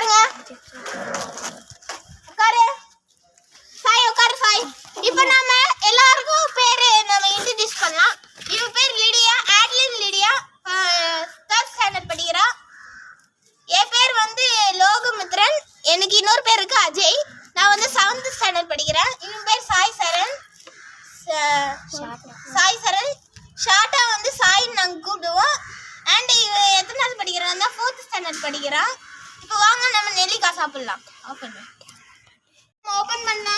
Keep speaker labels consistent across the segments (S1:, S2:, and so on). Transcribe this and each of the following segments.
S1: உட்காருங்க. உட்காரு சாய், உட்காரு சாய். இப்போ நாம எல்லாருக்கும் பேரு நம்ம இன்ட்ரோடியூஸ் பண்ணலாம். இவ பேர் Lydia, Adeline Lydia, 3rd standard படிக்கிறா. என் பேர் வந்து லோகமித்ரன். எனக்கு இன்னொரு பேர் இருக்கு அஜய். நான் வந்து 7th ஸ்டாண்டர்ட் படிக்கிறேன். இவன் பேர் சாய் சரண். ஷார்ட்டா வந்து சாயின்னு நாங்கள் கூப்பிடுவோம். அண்ட் இவன் எத்தனாவது படிக்கிறான்னா 4th ஸ்டாண்டர்ட் படிக்கிறான். இப்போ வாங்க நம்ம நெல்லிக்காய் சாப்பிடலாம். ஓப்பன் பண்ண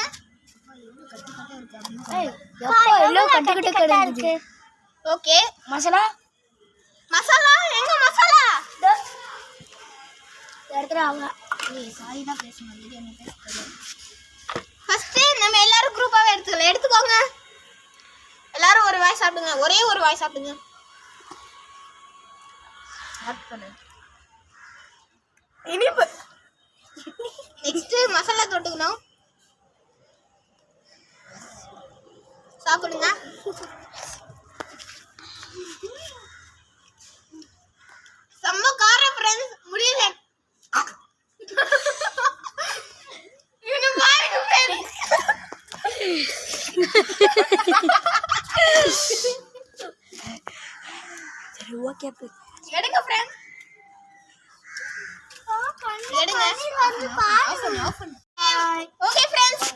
S1: ஓகே. மசாலா எங்க மசாலா ஃபர்ஸ்ட் நம்ம எல்லாரும் குரூப்பாவே எடுத்துக்கோங்க. எல்லாரும் ஒரு வாய் சாப்பிடுங்க. ஒரே ஒரு வாய் சாப்பிடுங்க. இனிப்பு. நெக்ஸ்ட் மசாலா தொட்டுக்கணும். சாப்பிடுங்க. செம்ம காரம் ஃப்ரெண்ட்ஸ். முடியல. எடுங்க ஃப்ரெண்ட்ஸ். எடுங்க. Okay friends,